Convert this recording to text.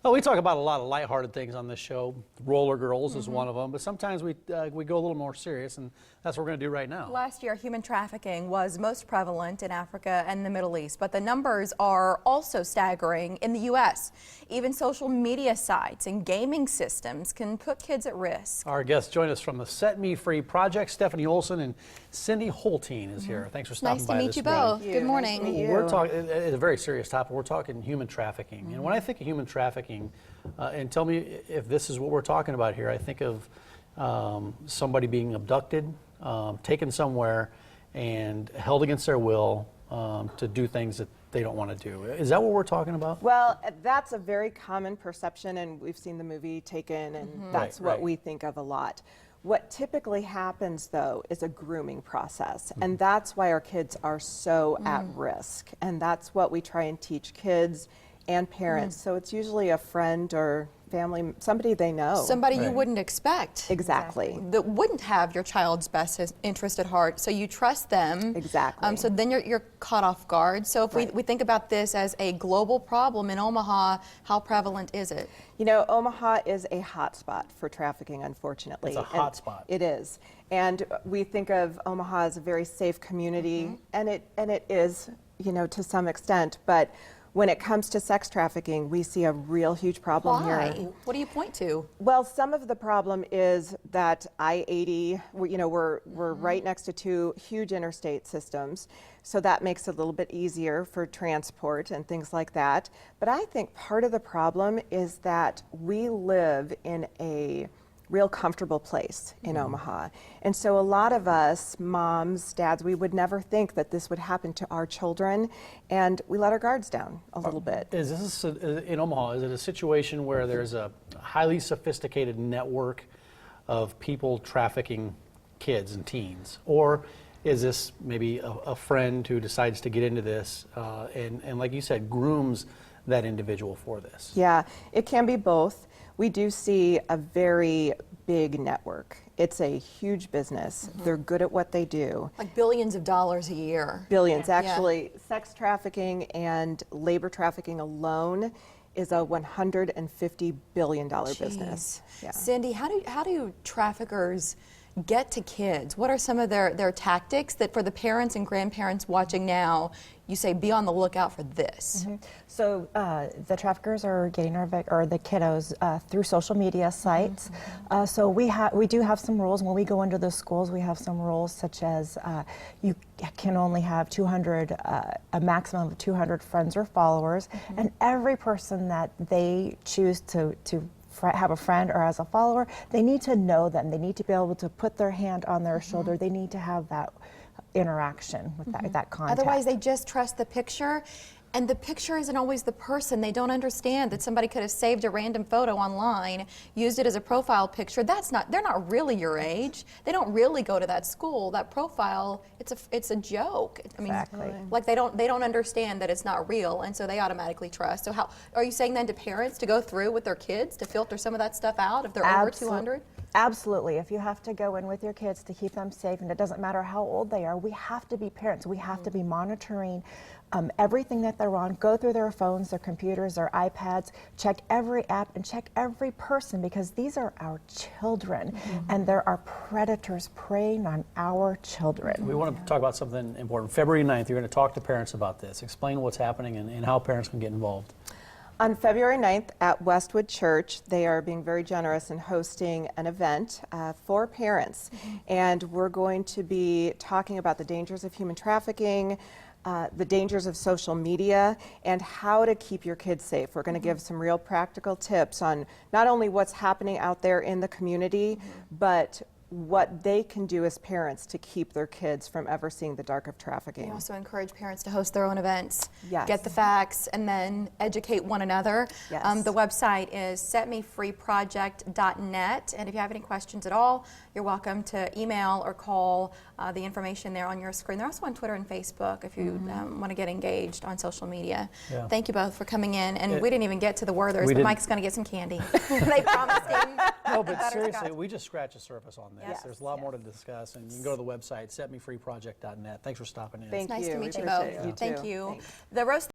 Well, we talk about a lot of lighthearted things on this show. Roller Girls is one of them, but sometimes we go a little more serious, and that's what we're going to do right now. Last year, human trafficking was most prevalent in Africa and the Middle East, but the numbers are also staggering in the U.S. Even social media sites and gaming systems can put kids at risk. Our guests join us from the Set Me Free Project. Stephanie Olson and Cindy Holtein is here. Thanks for stopping by Nice this to meet you morning. both. Good morning. Nice to meet you. We're talking, it's a very serious topic. We're talking human trafficking. And when I think of human trafficking, and tell me if this is what we're talking about here, I think of somebody being abducted, taken somewhere, and held against their will to do things that they don't want to do. Is that what we're talking about? Well, that's a very common perception, and we've seen the movie Taken, and that's what we think of a lot. What typically happens, though, is a grooming process, and that's why our kids are so at risk, and that's what we try and teach kids and parents. So it's usually a friend or family, somebody they know. Somebody you wouldn't expect. Exactly. That wouldn't have your child's best interest at heart, so you trust them. Exactly. So then you're caught off guard. So if we think about this as a global problem in Omaha, how prevalent is it? You know, Omaha is a hot spot for trafficking, unfortunately. It's a hot spot. It is. And we think of Omaha as a very safe community, and it is, you know, to some extent, but when it comes to sex trafficking, we see a real huge problem Why? here. What do you point to? Well, some of the problem is that I-80, you know, we're right next to two huge interstate systems, so that makes it a little bit easier for transport and things like that. But I think part of the problem is that we live in a real comfortable place in Omaha. And so a lot of us, moms, dads, we would never think that this would happen to our children, and we let our guards down a little bit. Is this in Omaha? Is it a situation where there's a highly sophisticated network of people trafficking kids and teens, or is this maybe a friend who decides to get into this and like you said, grooms that individual for this? Yeah, it can be both. We do see a very big network. It's a huge business. They're good at what they do. Like billions of dollars a year. Billions, actually. Sex trafficking and labor trafficking alone is a $150 billion business. Yeah. Cindy, how do traffickers get to kids? What are some of their tactics that for the parents and grandparents watching now, you say be on the lookout for this? So the traffickers are getting the kiddos through social media sites. So we do have some rules. When we go into the schools, we have some rules such as you can only have 200, a maximum of 200 friends or followers, and every person that they choose to have a friend or as a follower, they need to know them. They need to be able to put their hand on their shoulder. They need to have that interaction with that contact. Otherwise, they just trust the picture, and the picture isn't always the person. They don't understand that somebody could have saved a random photo online, used it as a profile picture. They're not really your age. They don't really go to that school. That profile, it's a joke. I mean, like they don't understand that it's not real, and so they automatically trust. So how are you saying then to parents to go through with their kids to filter some of that stuff out if they're over 200? Absolutely. If you have to go in with your kids to keep them safe, and it doesn't matter how old they are, we have to be parents. We have to be monitoring everything that they're on, go through their phones, their computers, their iPads, check every app and check every person, because these are our children, and there are predators preying on our children. We want to talk about something important. February 9th, you're going to talk to parents about this. Explain what's happening and how parents can get involved. On February 9th at Westwood Church, they are being very generous in hosting an event for parents. And we're going to be talking about the dangers of human trafficking, the dangers of social media, and how to keep your kids safe. We're going to give some real practical tips on not only what's happening out there in the community, but what they can do as parents to keep their kids from ever seeing the dark of trafficking. We also encourage parents to host their own events, Yes. get the facts, and then educate one another. Yes. The website is setmefreeproject.net, and if you have any questions at all, you're welcome to email or call the information there on your screen. They're also on Twitter and Facebook if you want to get engaged on social media. Yeah. Thank you both for coming in, and we didn't even get to the Werthers, but Mike's going to get some candy. They promised him. No, but seriously, we just scratched the surface on this. Yes. There's a lot more to discuss, and you can go to the website, setmefreeproject.net. Thanks for stopping in. Thank Nice you. to meet We you appreciate both. it. Thank too. you. Thanks. The roast